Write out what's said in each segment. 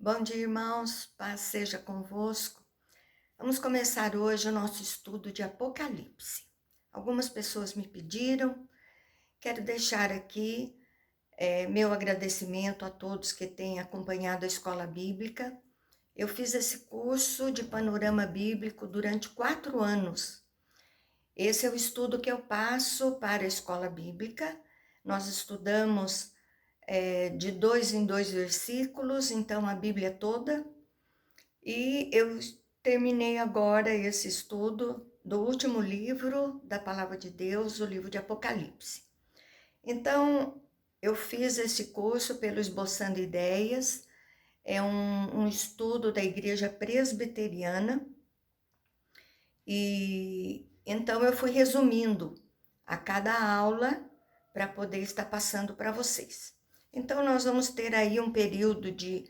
Bom dia, irmãos. Paz seja convosco. Vamos começar hoje o nosso estudo de Apocalipse. Algumas pessoas me pediram, quero deixar aqui meu agradecimento a todos que têm acompanhado a escola bíblica. Eu fiz esse curso de panorama bíblico durante 4 anos. Esse é o estudo que eu passo para a escola bíblica. Nós estudamos de 2 em 2 versículos, então a Bíblia toda. E eu terminei agora esse estudo do último livro da Palavra de Deus, o livro de Apocalipse. Então, eu fiz esse curso pelo Esboçando Ideias, é um estudo da Igreja Presbiteriana, e então eu fui resumindo a cada aula para poder estar passando para vocês. Então, nós vamos ter aí um período de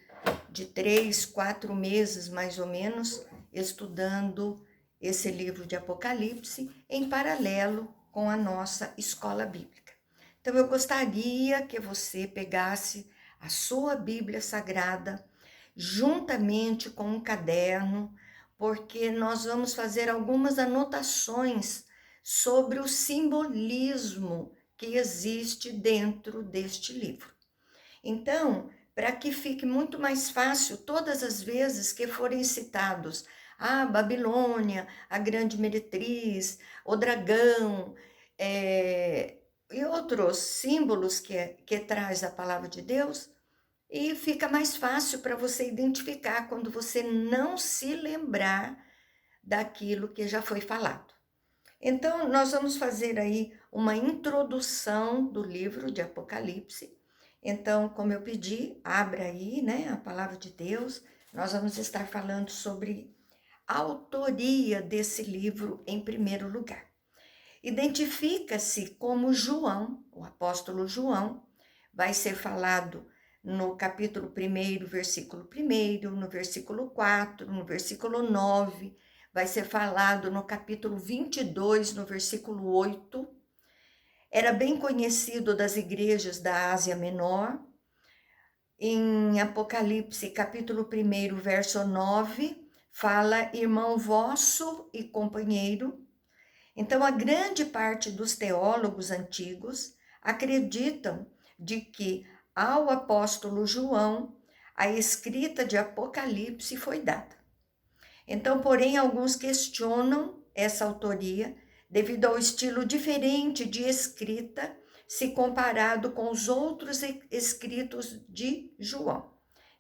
3, 4 meses, mais ou menos, estudando esse livro de Apocalipse em paralelo com a nossa escola bíblica. Então, eu gostaria que você pegasse a sua Bíblia Sagrada juntamente com um caderno, porque nós vamos fazer algumas anotações sobre o simbolismo que existe dentro deste livro. Então, para que fique muito mais fácil todas as vezes que forem citados a Babilônia, a grande meretriz, o dragão, e outros símbolos que traz a palavra de Deus, e fica mais fácil para você identificar quando você não se lembrar daquilo que já foi falado. Então, nós vamos fazer aí uma introdução do livro de Apocalipse. Então, como eu pedi, abra aí, né, a palavra de Deus. Nós vamos estar falando sobre a autoria desse livro em primeiro lugar. Identifica-se como João, o apóstolo João, vai ser falado no capítulo 1, versículo 1, no versículo 4, no versículo 9, vai ser falado no capítulo 22, no versículo 8. Era bem conhecido das igrejas da Ásia Menor. Em Apocalipse, capítulo 1, verso 9, fala irmão vosso e companheiro. Então, a grande parte dos teólogos antigos acreditam de que ao apóstolo João a escrita de Apocalipse foi dada. Então, porém, alguns questionam essa autoria devido ao estilo diferente de escrita se comparado com os outros escritos de João.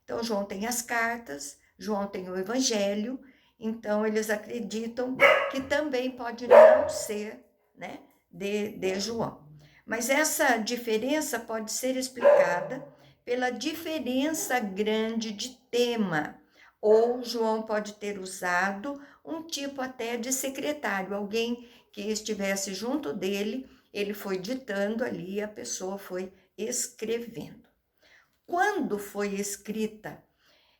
Então, João tem as cartas, João tem o evangelho, então eles acreditam que também pode não ser, né, de João. Mas essa diferença pode ser explicada pela diferença grande de tema, ou João pode ter usado um tipo até de secretário, alguém que estivesse junto dele, ele foi ditando ali e a pessoa foi escrevendo. Quando foi escrita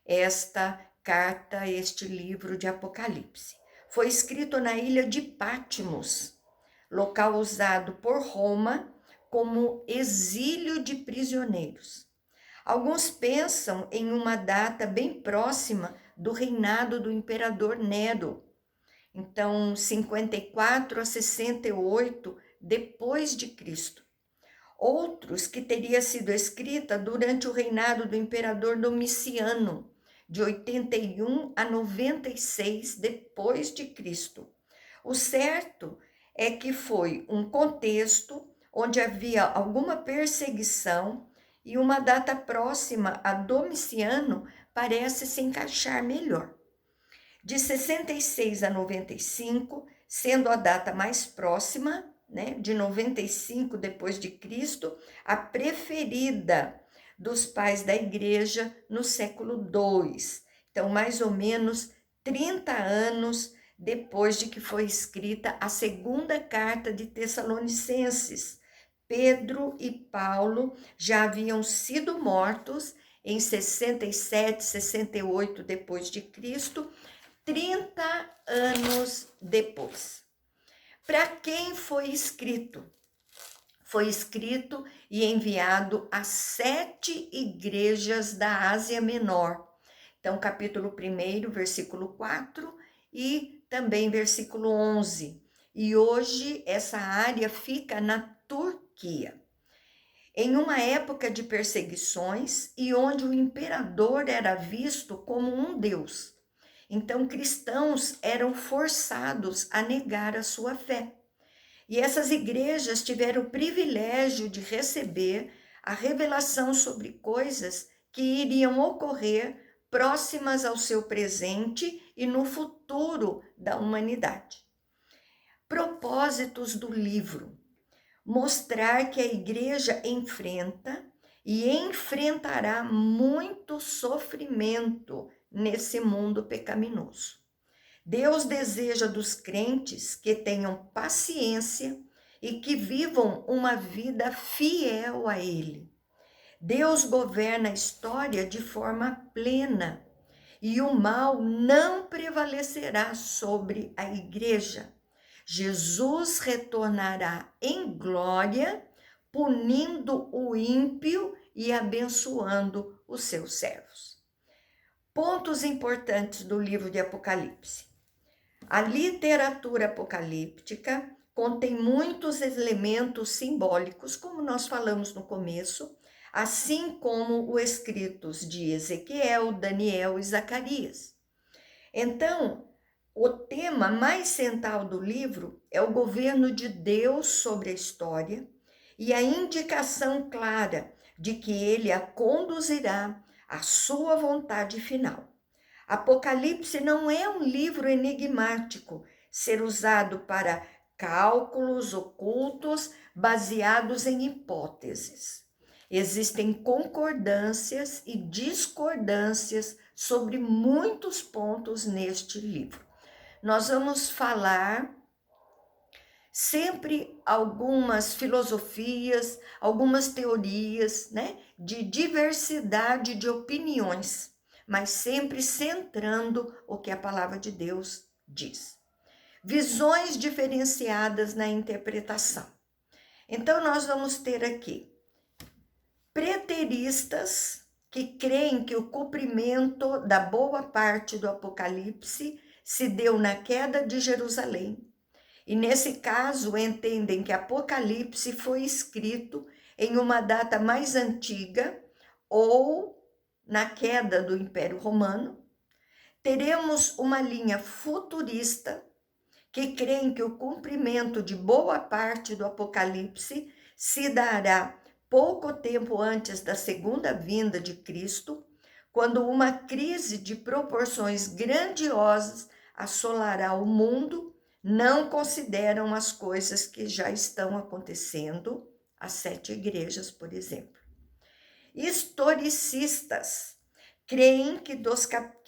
esta carta, este livro de Apocalipse? Foi escrito na ilha de Patmos, local usado por Roma como exílio de prisioneiros. Alguns pensam em uma data bem próxima do reinado do imperador Nero, então 54 a 68 depois de Cristo. Outros que teria sido escrita durante o reinado do imperador Domiciano, de 81 a 96 depois de Cristo. O certo é que foi um contexto onde havia alguma perseguição e uma data próxima a Domiciano parece se encaixar melhor. De 66 a 95, sendo a data mais próxima, né, de 95 depois de Cristo, a preferida dos pais da igreja no século II. Então, mais ou menos 30 anos depois de que foi escrita a segunda carta de Tessalonicenses. Pedro e Paulo já haviam sido mortos em 67, 68 depois de Cristo, 30 anos depois. Para quem foi escrito? Foi escrito e enviado a 7 igrejas da Ásia Menor, Então, capítulo 1, versículo 4 e também versículo 11. E hoje essa área fica na Turquia. Em uma época de perseguições e onde o imperador era visto como um deus. Então, cristãos eram forçados a negar a sua fé. E essas igrejas tiveram o privilégio de receber a revelação sobre coisas que iriam ocorrer próximas ao seu presente e no futuro da humanidade. Propósitos do livro: mostrar que a igreja enfrenta e enfrentará muito sofrimento nesse mundo pecaminoso. Deus deseja dos crentes que tenham paciência e que vivam uma vida fiel a Ele. Deus governa a história de forma plena e o mal não prevalecerá sobre a igreja. Jesus retornará em glória, punindo o ímpio e abençoando os seus servos. Pontos importantes do livro de Apocalipse. A literatura apocalíptica contém muitos elementos simbólicos, como nós falamos no começo, assim como os escritos de Ezequiel, Daniel e Zacarias. Então, o tema mais central do livro é o governo de Deus sobre a história e a indicação clara de que ele a conduzirá à sua vontade final. Apocalipse não é um livro enigmático, ser usado para cálculos ocultos baseados em hipóteses. Existem concordâncias e discordâncias sobre muitos pontos neste livro. Nós vamos falar sempre algumas filosofias, algumas teorias, né, de diversidade de opiniões, mas sempre centrando o que a palavra de Deus diz. Visões diferenciadas na interpretação. Então, nós vamos ter aqui preteristas que creem que o cumprimento da boa parte do Apocalipse se deu na queda de Jerusalém. E nesse caso, entendem que Apocalipse foi escrito em uma data mais antiga ou na queda do Império Romano. Teremos uma linha futurista que creem que o cumprimento de boa parte do Apocalipse se dará pouco tempo antes da segunda vinda de Cristo, quando uma crise de proporções grandiosas assolará o mundo. Não consideram as coisas que já estão acontecendo, as 7 igrejas, por exemplo. Historicistas creem que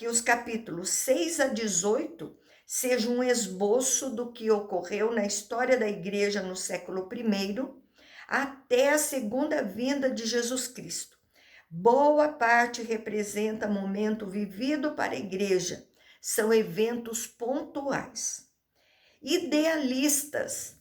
os capítulos 6 a 18 sejam um esboço do que ocorreu na história da igreja no século I até a segunda vinda de Jesus Cristo. Boa parte representa momento vivido para a igreja, são eventos pontuais. Idealistas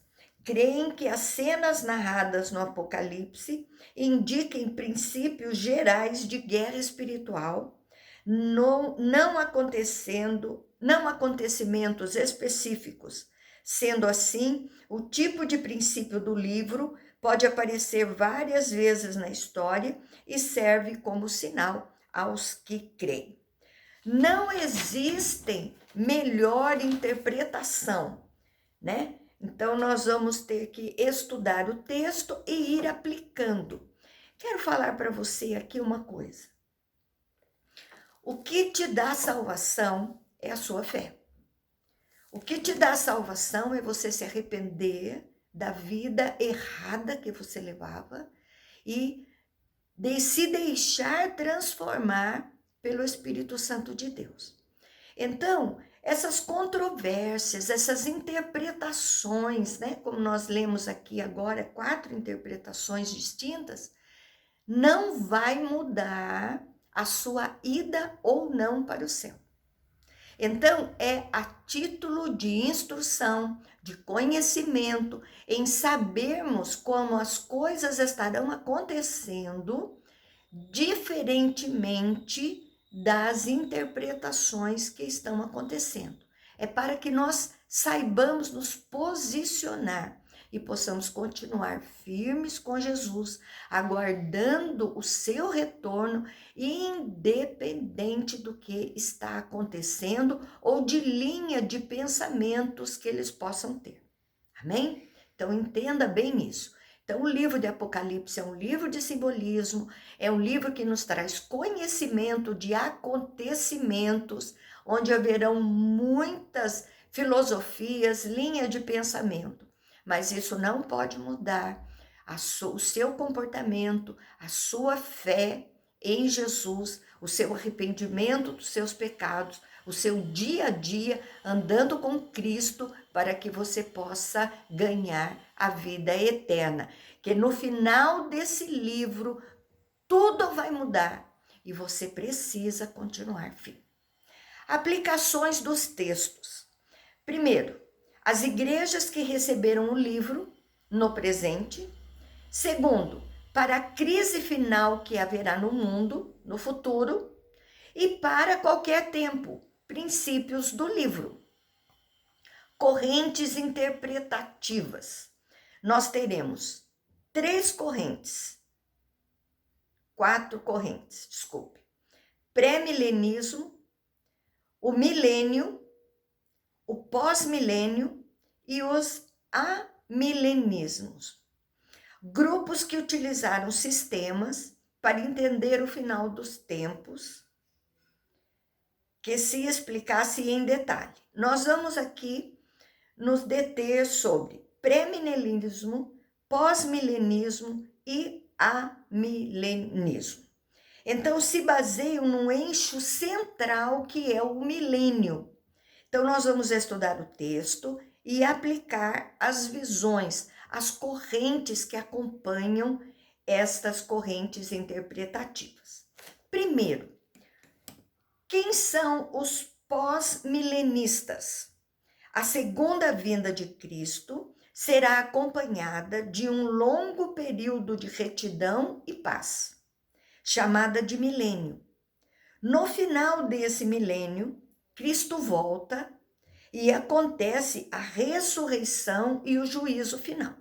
creem que as cenas narradas no Apocalipse indiquem princípios gerais de guerra espiritual, não acontecimentos específicos. Sendo assim, o tipo de princípio do livro pode aparecer várias vezes na história e serve como sinal aos que creem. Não existem melhor interpretação, né? Então, nós vamos ter que estudar o texto e ir aplicando. Quero falar para você aqui uma coisa. O que te dá salvação é a sua fé. O que te dá salvação é você se arrepender da vida errada que você levava e de se deixar transformar pelo Espírito Santo de Deus. Então, essas controvérsias, essas interpretações, né, como nós lemos aqui agora, 4 interpretações distintas, não vai mudar a sua ida ou não para o céu. Então, é a título de instrução, de conhecimento, em sabermos como as coisas estarão acontecendo diferentemente das interpretações que estão acontecendo. É para que nós saibamos nos posicionar e possamos continuar firmes com Jesus, aguardando o seu retorno, independente do que está acontecendo ou de linha de pensamentos que eles possam ter. Amém? Então entenda bem isso. Então, o livro de Apocalipse é um livro de simbolismo, é um livro que nos traz conhecimento de acontecimentos, onde haverão muitas filosofias, linhas de pensamento. Mas isso não pode mudar o seu comportamento, a sua fé em Jesus, o seu arrependimento dos seus pecados, o seu dia a dia andando com Cristo, para que você possa ganhar a vida eterna. Que no final desse livro tudo vai mudar e você precisa continuar firme. Aplicações dos textos. Primeiro, as igrejas que receberam o livro no presente. Segundo, para a crise final que haverá no mundo no futuro. E para qualquer tempo, princípios do livro. Correntes interpretativas. Nós teremos 4 correntes, desculpe. Pré-milenismo, o milênio, o pós-milênio e os amilenismos. Grupos que utilizaram sistemas para entender o final dos tempos, que se explicasse em detalhe. Nós vamos aqui nos deter sobre pré-milenismo, pós-milenismo e amilenismo. Então, se baseiam num eixo central que é o milênio. Então, nós vamos estudar o texto e aplicar as visões, as correntes que acompanham estas correntes interpretativas. Primeiro, quem são os pós-milenistas? A segunda vinda de Cristo será acompanhada de um longo período de retidão e paz, chamada de milênio. No final desse milênio, Cristo volta e acontece a ressurreição e o juízo final.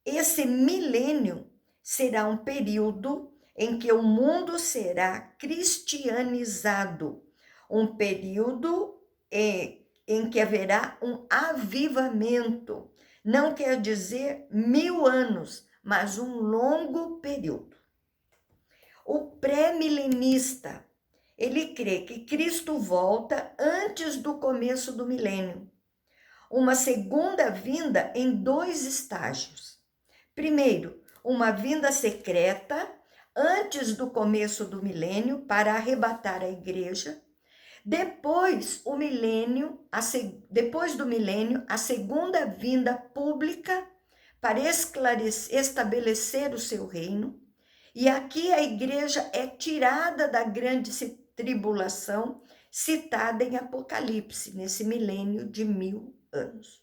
Esse milênio será um período em que o mundo será cristianizado, um período em que haverá um avivamento. Não quer dizer 1000 anos, mas um longo período. O pré-milenista, ele crê que Cristo volta antes do começo do milênio. Uma segunda vinda em 2 estágios. Primeiro, uma vinda secreta antes do começo do milênio para arrebatar a igreja. Depois do milênio, a segunda vinda pública para estabelecer o seu reino. E aqui a igreja é tirada da grande tribulação citada em Apocalipse, nesse milênio de 1000 anos.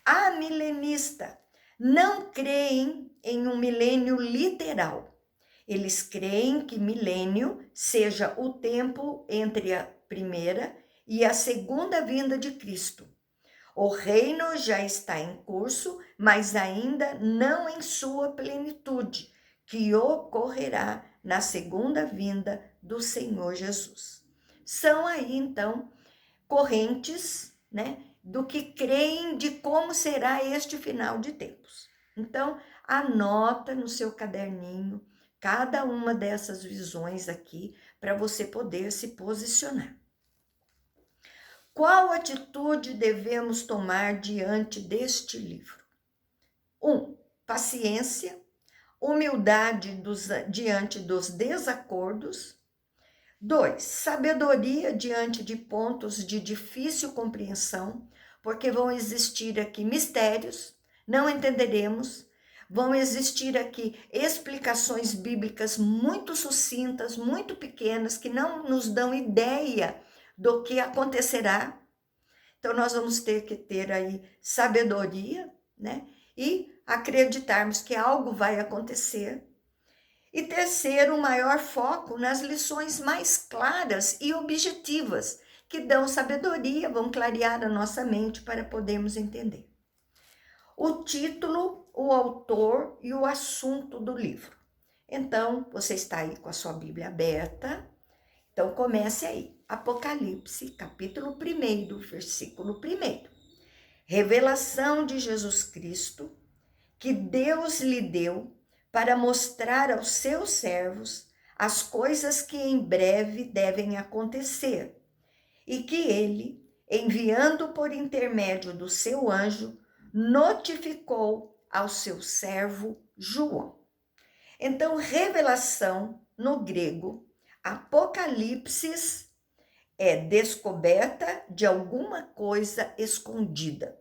A milenista não creem em um milênio literal. Eles creem que milênio seja o tempo entre a primeira e a segunda vinda de Cristo. O reino já está em curso, mas ainda não em sua plenitude, que ocorrerá na segunda vinda do Senhor Jesus. São aí, então, correntes, do que creem de como será este final de tempos. Então, anota no seu caderninho cada uma dessas visões aqui para você poder se posicionar. Qual atitude devemos tomar diante deste livro? 1. Paciência, humildade diante dos desacordos. 2. Sabedoria diante de pontos de difícil compreensão, porque vão existir aqui mistérios, não entenderemos. Vão existir aqui explicações bíblicas muito sucintas, muito pequenas, que não nos dão ideia do que acontecerá. Então, nós vamos ter que ter aí sabedoria, e acreditarmos que algo vai acontecer. E terceiro, o maior foco nas lições mais claras e objetivas, que dão sabedoria, vão clarear a nossa mente para podermos entender. O título, o autor e o assunto do livro. Então, você está aí com a sua Bíblia aberta. Então, comece aí. Apocalipse, capítulo 1, versículo 1. Revelação de Jesus Cristo, que Deus lhe deu para mostrar aos seus servos as coisas que em breve devem acontecer, e que ele, enviando por intermédio do seu anjo, notificou ao seu servo João. Então, revelação no grego, apocalipse, é descoberta de alguma coisa escondida.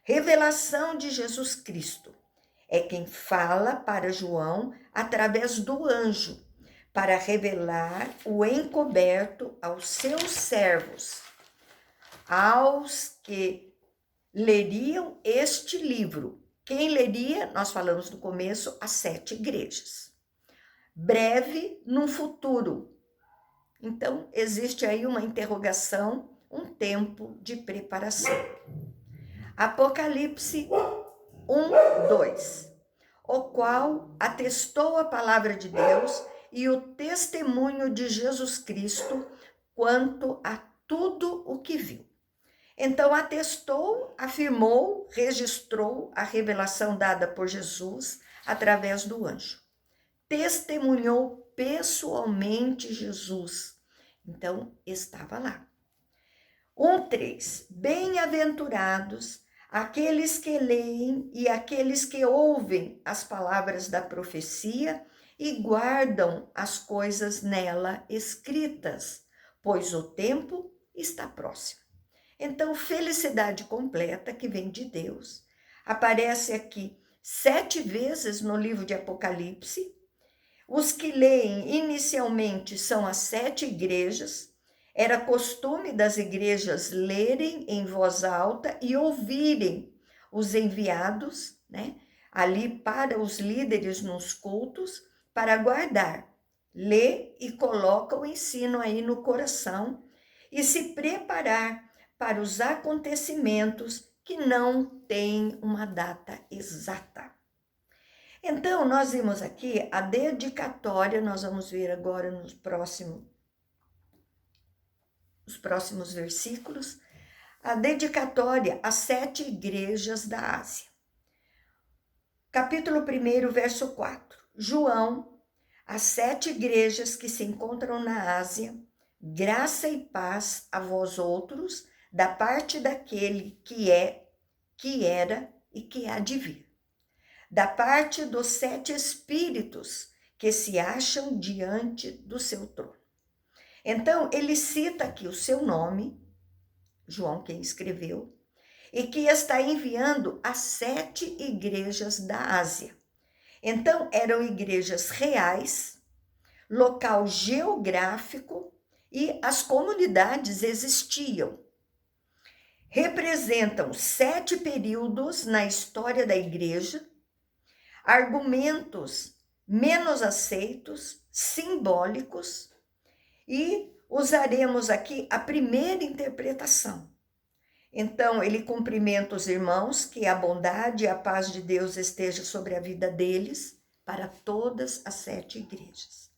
Revelação de Jesus Cristo é quem fala para João através do anjo, para revelar o encoberto aos seus servos, aos que leriam este livro. Quem leria, nós falamos no começo, as 7 igrejas. Breve, no futuro. Então, existe aí uma interrogação, um tempo de preparação. Apocalipse 1:2, o qual atestou a palavra de Deus e o testemunho de Jesus Cristo quanto a tudo o que viu. Então, atestou, afirmou, registrou a revelação dada por Jesus através do anjo. Testemunhou pessoalmente Jesus. Então, estava lá. 1:3. Bem-aventurados aqueles que leem e aqueles que ouvem as palavras da profecia e guardam as coisas nela escritas, pois o tempo está próximo. Então, felicidade completa que vem de Deus. Aparece aqui 7 vezes no livro de Apocalipse. Os que leem inicialmente são as 7 igrejas. Era costume das igrejas lerem em voz alta e ouvirem os enviados, né, ali para os líderes nos cultos, para guardar. Lê e coloca o ensino aí no coração e se preparar para os acontecimentos que não têm uma data exata. Então, nós vimos aqui a dedicatória, nós vamos ver agora nos próximos versículos, a dedicatória às 7 igrejas da Ásia. Capítulo 1, verso 4. João, as 7 igrejas que se encontram na Ásia, graça e paz a vós outros, da parte daquele que é, que era e que há de vir. Da parte dos 7 espíritos que se acham diante do seu trono. Então, ele cita aqui o seu nome, João quem escreveu, e que está enviando as 7 igrejas da Ásia. Então, eram igrejas reais, local geográfico, e as comunidades existiam. Representam 7 períodos na história da igreja, argumentos menos aceitos, simbólicos, e usaremos aqui a primeira interpretação. Então, ele cumprimenta os irmãos, que a bondade e a paz de Deus esteja sobre a vida deles, para todas as 7 igrejas.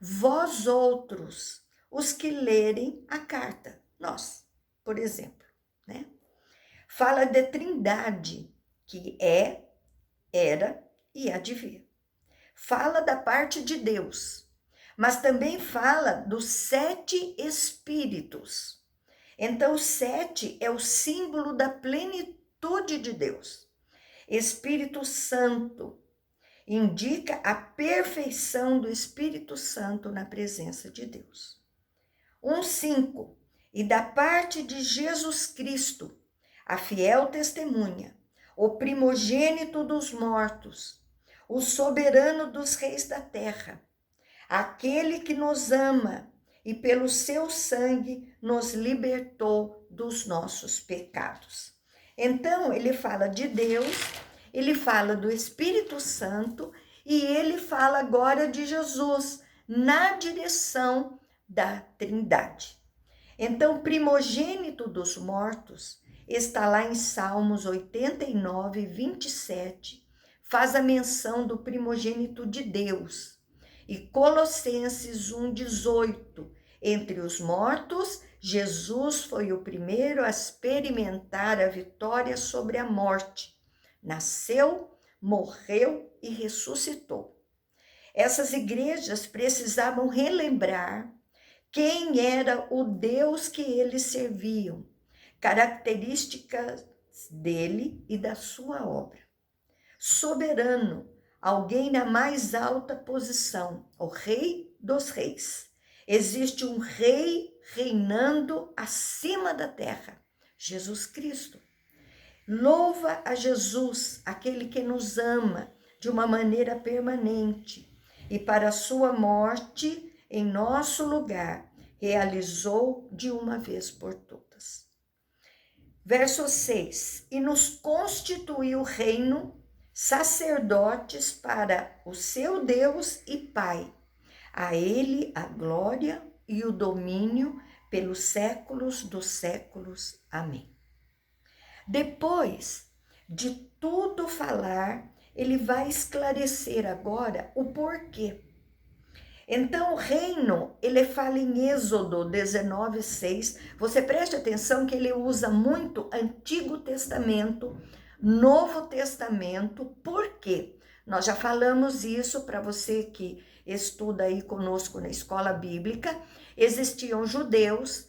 Vós outros, os que lerem a carta, nós, por exemplo, né? Fala de trindade, que é, era e há de vir. Fala da parte de Deus, mas também fala dos 7 espíritos. Então, 7 é o símbolo da plenitude de Deus. Espírito Santo indica a perfeição do Espírito Santo na presença de Deus. 1:5. E da parte de Jesus Cristo, a fiel testemunha, o primogênito dos mortos, o soberano dos reis da terra, aquele que nos ama e pelo seu sangue nos libertou dos nossos pecados. Então, ele fala de Deus, ele fala do Espírito Santo E ele fala agora de Jesus na direção da Trindade. Então, primogênito dos mortos está lá em Salmos 89, 27, faz a menção do primogênito de Deus. E Colossenses 1, 18, entre os mortos, Jesus foi o primeiro a experimentar a vitória sobre a morte. Nasceu, morreu e ressuscitou. Essas igrejas precisavam relembrar quem era o Deus que eles serviam, características dele e da sua obra. Soberano, alguém na mais alta posição, o Rei dos Reis. Existe um rei reinando acima da terra, Jesus Cristo. Louva a Jesus, aquele que nos ama de uma maneira permanente e para a sua morte em nosso lugar realizou de uma vez por todas. Verso 6, e nos constituiu reino, sacerdotes para o seu Deus e Pai. A ele a glória e o domínio pelos séculos dos séculos. Amém. Depois de tudo falar, ele vai esclarecer agora o porquê. Então, o reino, ele fala em Êxodo 19, 6. Você preste atenção que ele usa muito Antigo Testamento, Novo Testamento. Por quê? Nós já falamos isso para você que estuda aí conosco na escola bíblica. Existiam judeus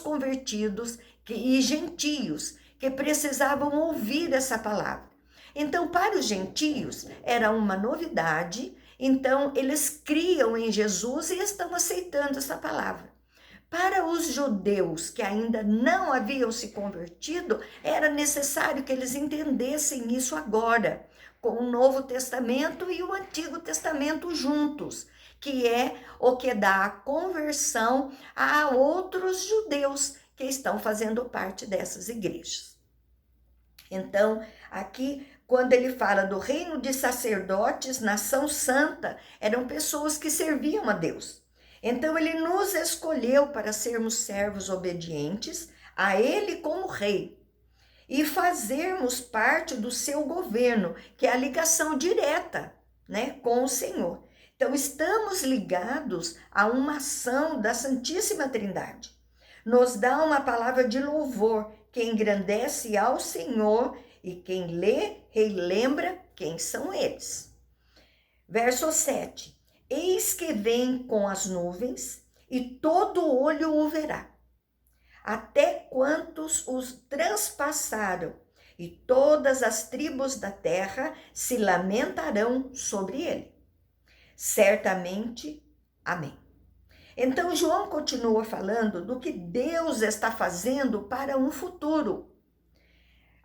convertidos e gentios que precisavam ouvir essa palavra. Então, para os gentios, era uma novidade. Então, eles criam em Jesus e estão aceitando essa palavra. Para os judeus que ainda não haviam se convertido, era necessário que eles entendessem isso agora, com o Novo Testamento e o Antigo Testamento juntos, que é o que dá a conversão a outros judeus que estão fazendo parte dessas igrejas. Então, aqui, quando ele fala do reino de sacerdotes, nação santa, eram pessoas que serviam a Deus. Então, ele nos escolheu para sermos servos obedientes a ele como rei e fazermos parte do seu governo, que é a ligação direta, né, com o Senhor. Então, estamos ligados a uma ação da Santíssima Trindade. Nos dá uma palavra de louvor que engrandece ao Senhor, e quem lê, relembra quem são eles. Verso 7. Eis que vem com as nuvens, e todo olho o verá, até quantos os transpassaram, e todas as tribos da terra se lamentarão sobre ele. Certamente, amém. Então, João continua falando do que Deus está fazendo para um futuro.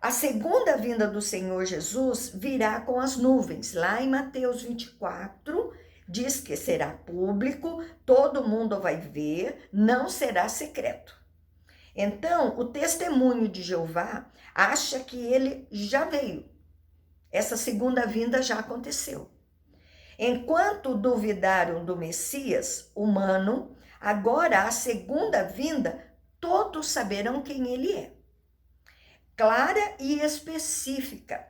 A segunda vinda do Senhor Jesus virá com as nuvens. Lá em Mateus 24, diz que será público, todo mundo vai ver, não será secreto. Então, o testemunho de Jeová acha que ele já veio. Essa segunda vinda já aconteceu. Enquanto duvidaram do Messias humano, agora a segunda vinda, todos saberão quem ele é. Clara e específica.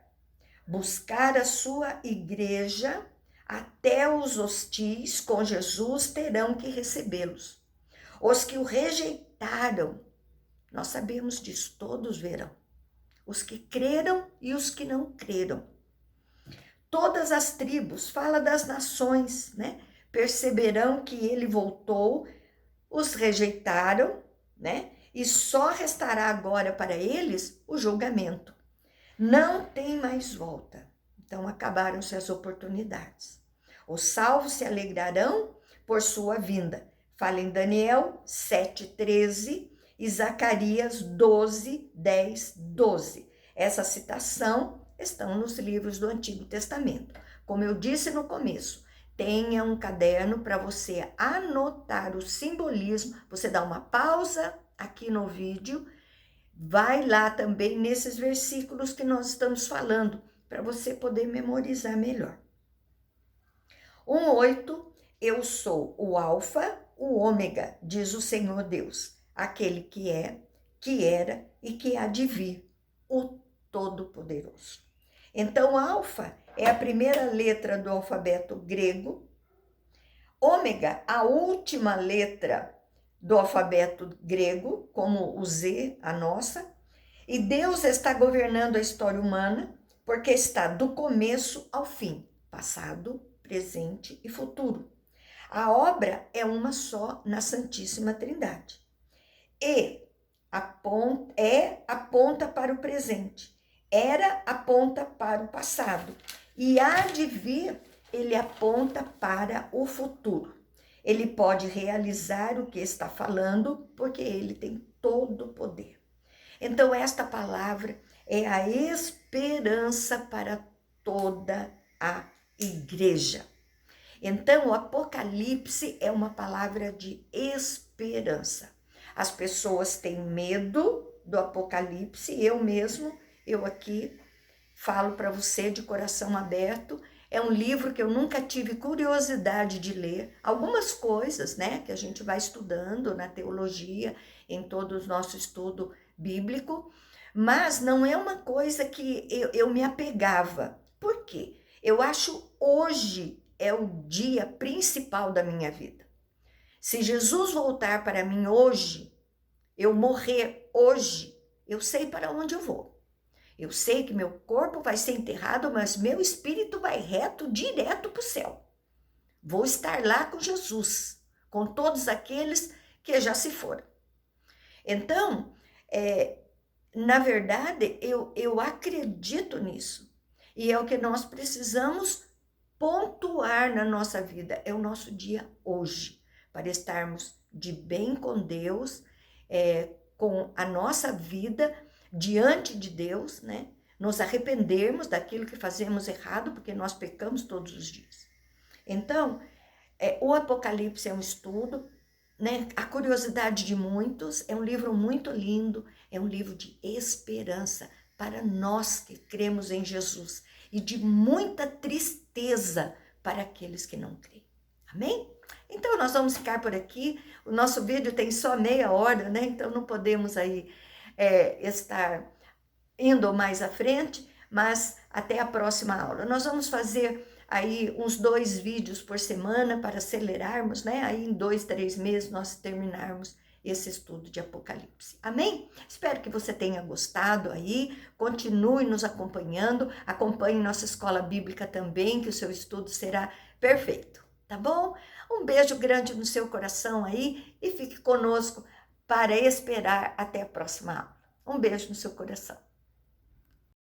Buscar a sua igreja, até os hostis com Jesus terão que recebê-los. Os que o rejeitaram, nós sabemos disso, todos verão. Os que creram e os que não creram. Todas as tribos, fala das nações, né? Perceberão que ele voltou, os rejeitaram, né? E só restará agora para eles o julgamento. Não tem mais volta. Então acabaram-se as oportunidades. Os salvos se alegrarão por sua vinda. Fala em Daniel 7:13 e Zacarias 12:10, 12. Essa citação estão nos livros do Antigo Testamento. Como eu disse no começo, tenha um caderno para você anotar o simbolismo. Você dá uma pausa aqui no vídeo, vai lá também nesses versículos que nós estamos falando, para você poder memorizar melhor. 1:8, eu sou o alfa, o ômega, diz o Senhor Deus, aquele que é, que era e que há de vir, o Todo-Poderoso. Então, alfa é a primeira letra do alfabeto grego, ômega, a última letra do alfabeto grego, como o Z, a nossa, e Deus está governando a história humana, porque está do começo ao fim, passado, presente e futuro. A obra é uma só na Santíssima Trindade. E aponta para o presente, era aponta para o passado, e há de vir, ele aponta para o futuro. Ele pode realizar o que está falando, porque ele tem todo o poder. Então, esta palavra é a esperança para toda a igreja. Então, o Apocalipse é uma palavra de esperança. As pessoas têm medo do Apocalipse, eu aqui falo para você de coração aberto. É um livro que eu nunca tive curiosidade de ler. Algumas coisas, né, que a gente vai estudando na teologia, em todo o nosso estudo bíblico, mas não é uma coisa que eu me apegava. Por quê? Eu acho hoje é o dia principal da minha vida. Se Jesus voltar para mim hoje, eu morrer hoje, eu sei para onde eu vou. Eu sei que meu corpo vai ser enterrado, mas meu espírito vai direto para o céu. Vou estar lá com Jesus, com todos aqueles que já se foram. Então, na verdade, eu acredito nisso. E é o que nós precisamos pontuar na nossa vida. É o nosso dia hoje, para estarmos de bem com Deus, com a nossa vida diante de Deus, né? Nos arrependermos daquilo que fazemos errado, porque nós pecamos todos os dias. Então, o Apocalipse é um estudo, né? A curiosidade de muitos, é um livro muito lindo, é um livro de esperança para nós que cremos em Jesus e de muita tristeza para aqueles que não creem. Amém? Então, nós vamos ficar por aqui. O nosso vídeo tem só meia hora, né? Então, não podemos aí estar indo mais à frente, mas até a próxima aula. Nós vamos fazer aí uns 2 vídeos por semana para acelerarmos, né? Aí em 2, 3 meses nós terminarmos esse estudo de Apocalipse. Amém? Espero que você tenha gostado aí, continue nos acompanhando, acompanhe nossa escola bíblica também, que o seu estudo será perfeito, tá bom? Um beijo grande no seu coração aí e fique conosco para esperar até a próxima aula. Um beijo no seu coração.